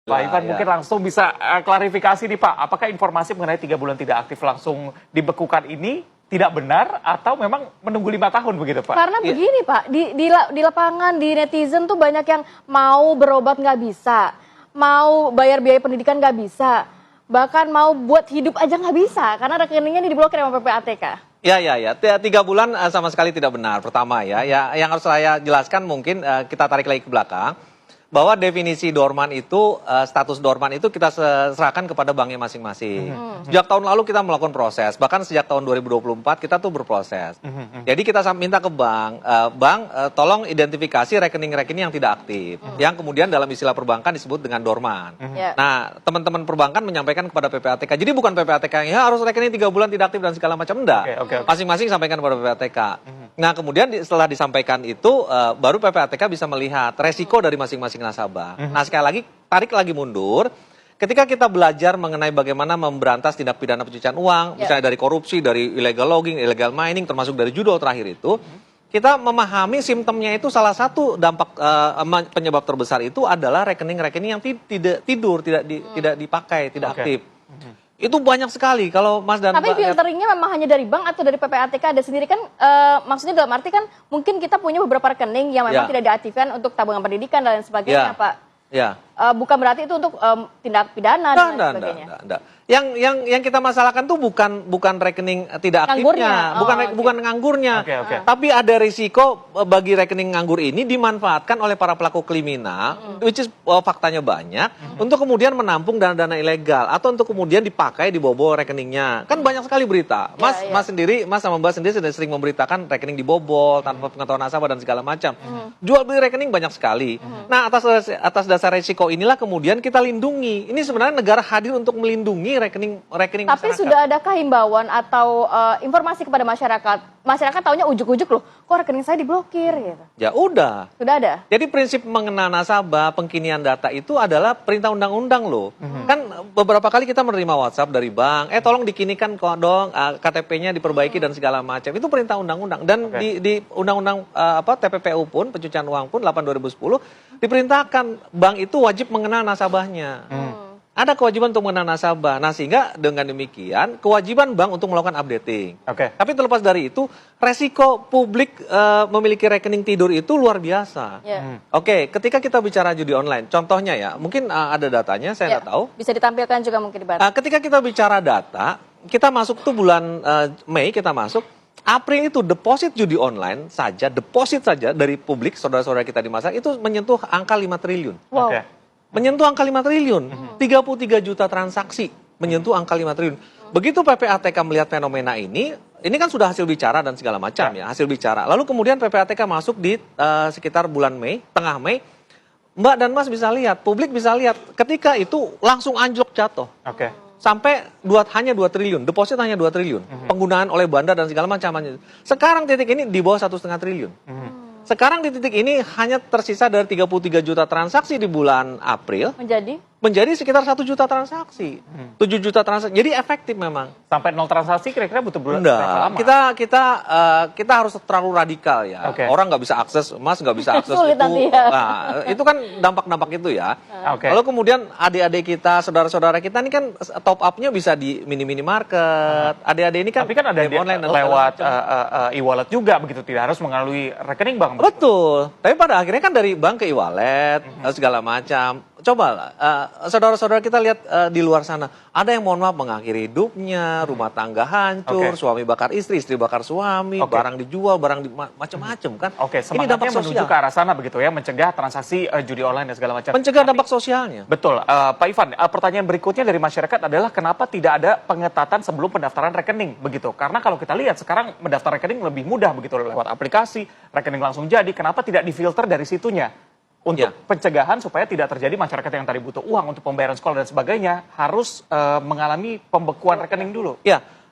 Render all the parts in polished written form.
Pak Ivan mungkin langsung bisa klarifikasi nih Pak, apakah informasi mengenai 3 bulan tidak aktif langsung dibekukan ini tidak benar atau memang menunggu 5 tahun begitu Pak? Karena begini Pak, di lapangan, di netizen tuh banyak yang mau berobat nggak bisa, mau bayar biaya pendidikan nggak bisa, bahkan mau buat hidup aja nggak bisa, karena rekeningnya diblokir sama PPATK. Ya. 3 bulan sama sekali tidak benar. Pertama ya, yang harus saya jelaskan mungkin kita tarik lagi ke belakang. Bahwa definisi dorman itu, status dorman itu kita serahkan kepada banknya masing-masing. Sejak tahun lalu kita melakukan proses, bahkan sejak tahun 2024 kita tuh berproses. Jadi kita minta ke bank, tolong identifikasi rekening-rekening yang tidak aktif, yang kemudian dalam istilah perbankan disebut dengan dorman. Nah, teman-teman perbankan menyampaikan kepada PPATK, jadi bukan PPATK yang harus rekening 3 bulan tidak aktif dan segala macam, enggak. Masing-masing sampaikan kepada PPATK. Nah, kemudian setelah disampaikan itu, baru PPATK bisa melihat resiko dari masing-masing nasabah. Nah, sekali lagi, tarik lagi mundur. Ketika kita belajar mengenai bagaimana memberantas tindak pidana pencucian uang, misalnya dari korupsi, dari illegal logging, illegal mining, termasuk dari judol terakhir itu, kita memahami simptomnya itu salah satu dampak penyebab terbesar itu adalah rekening-rekening yang tidak tidur, tidak dipakai, tidak aktif. Itu banyak sekali kalau Mas dan Tapi filteringnya memang hanya dari bank atau dari PPATK ada sendiri kan, maksudnya dalam arti kan mungkin kita punya beberapa rekening yang memang tidak diaktifkan untuk tabungan pendidikan dan lain sebagainya Pak. Bukan berarti itu untuk tindak pidana dan lain sebagainya. Yang kita masalahkan tuh bukan rekening tidak aktifnya, bukan nganggurnya. Tapi ada risiko bagi rekening nganggur ini dimanfaatkan oleh para pelaku kriminal, which is faktanya banyak, untuk kemudian menampung dana-dana ilegal atau untuk kemudian dipakai dibobol rekeningnya. Kan banyak sekali berita. Mas sama Mbak sendiri sudah sering memberitakan rekening dibobol tanpa pengetahuan nasabah dan segala macam. Jual beli rekening banyak sekali. Nah, atas dasar risiko inilah kemudian kita lindungi. Ini sebenarnya negara hadir untuk melindungi rekening Tapi masyarakat. sudah adakah himbauan atau informasi kepada masyarakat? Masyarakat taunya ujuk-ujuk loh, kok rekening saya diblokir gitu. Ya udah. Sudah ada? Jadi prinsip mengenal nasabah, pengkinian data itu adalah perintah undang-undang loh. Kan beberapa kali kita menerima WhatsApp dari bank, tolong dikinikan kok dong, KTP-nya diperbaiki dan segala macam. Itu perintah undang-undang. Dan di undang-undang TPPU pun, pencucian uang pun 8/2010 diperintahkan bank itu wajib mengenal nasabahnya. Ada kewajiban untuk mengenal nasabah. Nah, sehingga dengan demikian kewajiban bank untuk melakukan updating. Tapi terlepas dari itu, resiko publik memiliki rekening tidur itu luar biasa. Ketika kita bicara judi online, contohnya ya, mungkin ada datanya, saya nggak tahu. Bisa ditampilkan juga mungkin di bawah. Ketika kita bicara data, kita masuk tuh bulan Mei kita masuk. April itu deposit judi online saja, deposit saja dari publik, saudara-saudara kita di masyarakat, itu menyentuh angka 5 triliun. Menyentuh angka 5 triliun, 33 juta transaksi menyentuh angka 5 triliun. Begitu PPATK melihat fenomena ini kan sudah hasil bicara dan segala macam ya, hasil bicara. Lalu kemudian PPATK masuk di sekitar bulan Mei, tengah Mei, Mbak dan Mas bisa lihat, publik bisa lihat, ketika itu langsung anjlok jatuh. Sampai hanya 2 triliun, deposit hanya 2 triliun. Penggunaan oleh bandar dan segala macam. Sekarang titik ini di bawah 1,5 triliun. Sekarang di titik ini hanya tersisa dari 33 juta transaksi di bulan April menjadi sekitar 1 juta transaksi. 7 juta transaksi. Jadi efektif memang. Sampai 0 transaksi kira-kira butuh berapa lama? Kita harus terlalu radikal ya. Orang nggak bisa akses, Mas nggak bisa akses Sulit itu. nanti ya. Nah, itu kan dampak-dampak itu ya. Lalu kemudian adik-adik kita, saudara-saudara kita ini kan top up-nya bisa di mini-mini market. Adik-adik ini kan, tapi kan ada online lewat e-wallet juga begitu, tidak harus melalui rekening bank. Betul. Tapi pada akhirnya kan dari bank ke e-wallet segala macam. Coba saudara-saudara kita lihat di luar sana, ada yang mohon maaf mengakhiri hidupnya, rumah tangga hancur, suami bakar istri, istri bakar suami, barang dijual, barang macam-macam kan. Ini dampak sosial. Menuju ke arah sana begitu ya, mencegah transaksi judi online dan segala macam. Mencegah dampak sosialnya. Betul, Pak Ivan. Pertanyaan berikutnya dari masyarakat adalah kenapa tidak ada pengetatan sebelum pendaftaran rekening begitu? Karena kalau kita lihat sekarang mendaftar rekening lebih mudah begitu lewat aplikasi, rekening langsung jadi. Kenapa tidak difilter dari situnya? Untuk pencegahan supaya tidak terjadi masyarakat yang tadi butuh uang untuk pembayaran sekolah dan sebagainya harus mengalami pembekuan rekening dulu.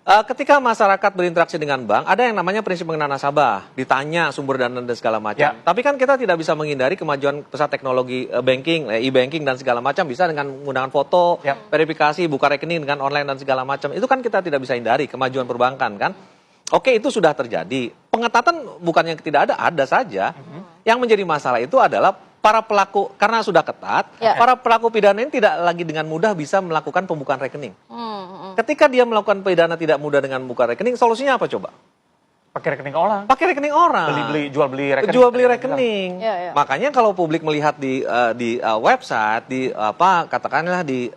Ketika masyarakat berinteraksi dengan bank, ada yang namanya prinsip mengenal nasabah, ditanya sumber dana dan segala macam. Tapi kan kita tidak bisa menghindari kemajuan pesat teknologi banking, e-banking dan segala macam, bisa dengan menggunakan foto, verifikasi, buka rekening dengan online dan segala macam. Itu kan kita tidak bisa hindari kemajuan perbankan kan. Itu sudah terjadi. Pengetatan bukannya tidak ada saja. Yang menjadi masalah itu adalah para pelaku, karena sudah ketat, para pelaku pidana ini tidak lagi dengan mudah bisa melakukan pembukaan rekening. Ketika dia melakukan pidana tidak mudah dengan membuka rekening, solusinya apa coba? Pakai rekening orang. Pakai rekening orang. Jual beli rekening. Jual beli rekening. Ya. Makanya kalau publik melihat di website, di katakanlah di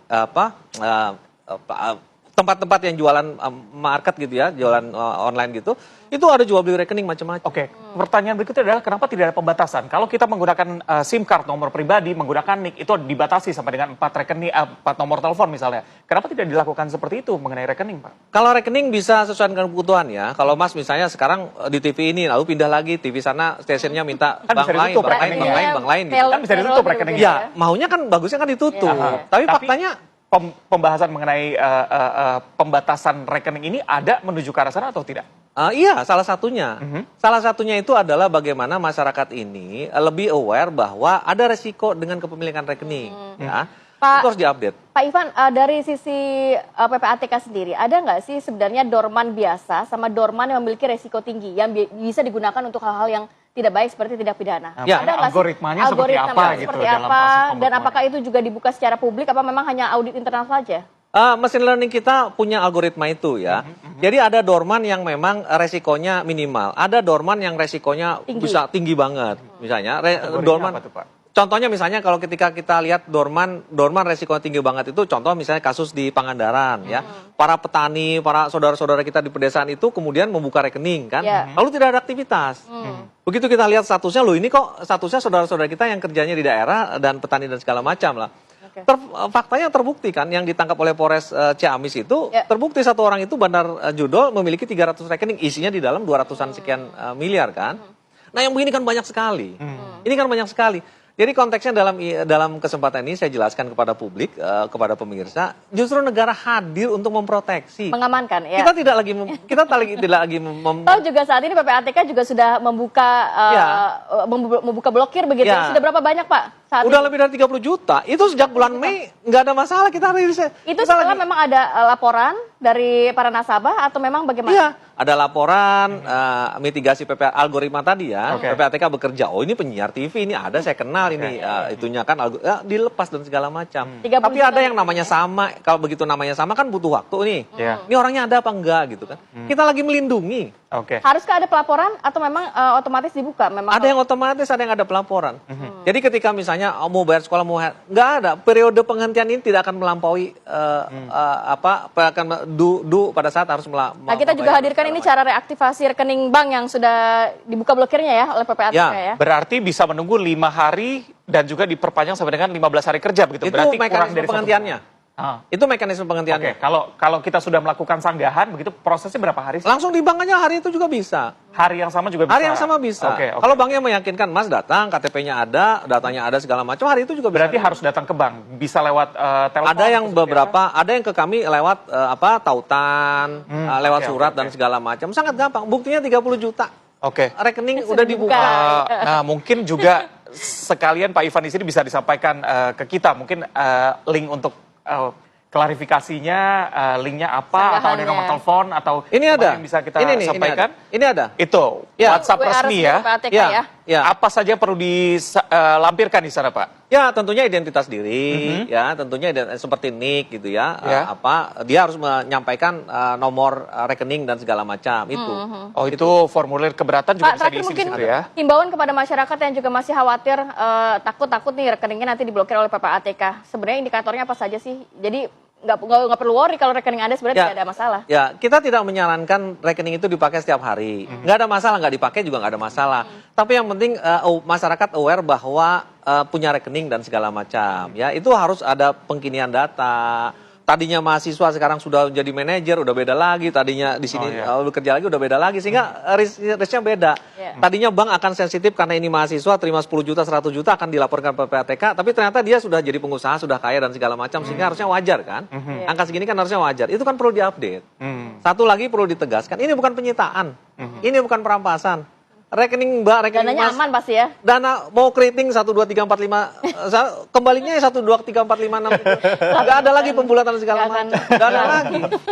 tempat-tempat yang jualan market gitu ya, jualan online gitu, itu ada jual beli rekening macam-macam. Oke, pertanyaan berikutnya adalah kenapa tidak ada pembatasan? Kalau kita menggunakan SIM card nomor pribadi, menggunakan NIK, itu dibatasi sampai dengan 4 rekening, 4 nomor telepon misalnya. Kenapa tidak dilakukan seperti itu mengenai rekening, Pak? Kalau rekening bisa sesuai dengan kebutuhan ya. Kalau Mas misalnya sekarang di TV ini, lalu pindah lagi TV sana, stasiunnya minta Kan bank bisa lain, ditutup bank lain, rekeningnya. bank lain gitu. Kan bisa ditutup rekeningnya. Ya, maunya kan bagusnya kan ditutup. Tapi faktanya pembahasan mengenai pembatasan rekening ini ada menuju ke arah sana atau tidak? Iya, salah satunya. Salah satunya itu adalah bagaimana masyarakat ini lebih aware bahwa ada resiko dengan kepemilikan rekening. Ya. Pak, itu harus diupdate. Pak Ivan, dari sisi PPATK sendiri, ada nggak sih sebenarnya dorman biasa sama dorman yang memiliki resiko tinggi yang bisa digunakan untuk hal-hal yang tidak baik seperti tindak pidana? Ya, Ada nggak sih algoritmanya seperti apa gitu seperti dalam apa, proses dan pembukuan? apakah itu juga dibuka secara publik, apa memang hanya audit internal saja? Mesin learning kita punya algoritma itu ya. Jadi ada dorman yang memang resikonya minimal. Ada dorman yang resikonya bisa tinggi banget. Misalnya dorman. Apa tuh, Pak? Contohnya misalnya kalau ketika kita lihat dorman resikonya tinggi banget itu, contoh misalnya kasus di Pangandaran ya. Para petani, para saudara-saudara kita di pedesaan itu kemudian membuka rekening kan. Lalu tidak ada aktivitas. Begitu kita lihat statusnya, loh ini kok statusnya saudara-saudara kita yang kerjanya di daerah dan petani dan segala macam lah. Faktanya terbukti kan yang ditangkap oleh Polres Ciamis itu terbukti satu orang itu Bandar Judol memiliki 300 rekening, isinya di dalam 200-an sekian miliar kan. Nah yang begini kan banyak sekali. Ini kan banyak sekali. Jadi konteksnya dalam kesempatan ini saya jelaskan kepada publik, kepada pemirsa, justru negara hadir untuk memproteksi, mengamankan ya. Kita tidak lagi Tahu juga saat ini PPATK juga sudah membuka blokir begitu. Sudah berapa banyak Pak? Udah lebih dari 30 juta. Itu sejak bulan Mei nggak ada masalah kita rilis. Itu setelah memang ada laporan dari para nasabah atau memang bagaimana? Iya, ada laporan mitigasi algoritma tadi ya. PPATK bekerja. Oh ini penyiar TV ini ada saya kenal ini itunya kan dilepas dan segala macam. Tapi ada yang namanya sama. Kalau begitu namanya sama kan butuh waktu nih. Ini orangnya ada apa enggak gitu kan? Kita lagi melindungi. Haruskah ada pelaporan atau memang otomatis dibuka? Ada yang otomatis, ada yang ada pelaporan. Jadi ketika misalnya mau bayar sekolah nggak ada, periode penghentian ini tidak akan melampaui pada saat harus Nah kita juga hadirkan ini cara reaktivasi rekening bank yang sudah dibuka blokirnya ya oleh PPATK ya. Berarti bisa menunggu 5 hari dan juga diperpanjang sampai dengan 15 hari kerja begitu. Itu berarti mekanisme penghentiannya. Itu mekanisme penghentiannya. Kalau kita sudah melakukan sanggahan begitu prosesnya berapa hari? Langsung di bank aja hari itu juga bisa. Hari yang sama juga bisa. Hari yang sama bisa. Kalau banknya meyakinkan Mas datang, KTP-nya ada, datanya ada segala macam, hari itu juga bisa. Berarti harus datang ke bank, bisa lewat telepon. Ada yang ada yang ke kami lewat tautan, lewat surat dan segala macam. Sangat gampang. Buktinya 30 juta. Rekening udah dibuka. Nah, mungkin juga sekalian Pak Ivan di sini bisa disampaikan ke kita mungkin link untuk klarifikasinya, linknya apa, atau ada nomor telepon, atau ini ada yang bisa kita sampaikan. Ini ada. Itu WhatsApp resmi ya. Apa saja yang perlu dilampirkan di sana Pak? Ya tentunya identitas diri, ya tentunya seperti NIK gitu ya. Dia harus menyampaikan nomor rekening dan segala macam itu. Oh itu formulir keberatan juga bisa diisi di situ ya. Himbauan kepada masyarakat yang juga masih khawatir takut nih rekeningnya nanti diblokir oleh PPATK. Sebenarnya indikatornya apa saja sih? Jadi nggak perlu worry kalau rekening Anda sebenarnya tidak ada masalah. Ya, kita tidak menyarankan rekening itu dipakai setiap hari. Nggak ada masalah, nggak dipakai juga nggak ada masalah. Tapi yang penting masyarakat aware bahwa punya rekening dan segala macam. Ya, itu harus ada pengkinian data. Tadinya mahasiswa sekarang sudah menjadi manajer, udah beda lagi. Tadinya di sini bekerja lagi udah beda lagi, sehingga risknya beda. Tadinya bank akan sensitif karena ini mahasiswa terima 10 juta, 100 juta akan dilaporkan ke PPATK, tapi ternyata dia sudah jadi pengusaha, sudah kaya dan segala macam, sehingga harusnya wajar kan? Angka segini kan harusnya wajar. Itu kan perlu diupdate. Satu lagi perlu ditegaskan, ini bukan penyitaan, ini bukan perampasan. Rekening Mbak, rekening dananya Mas, aman pasti ya. Dana mau keriting 1, 2, 3, 4, 5, kembalinya 1, 2, 3, 4, 5, 6. Nggak ada lagi pembulatan segala macam. Nggak ada lagi.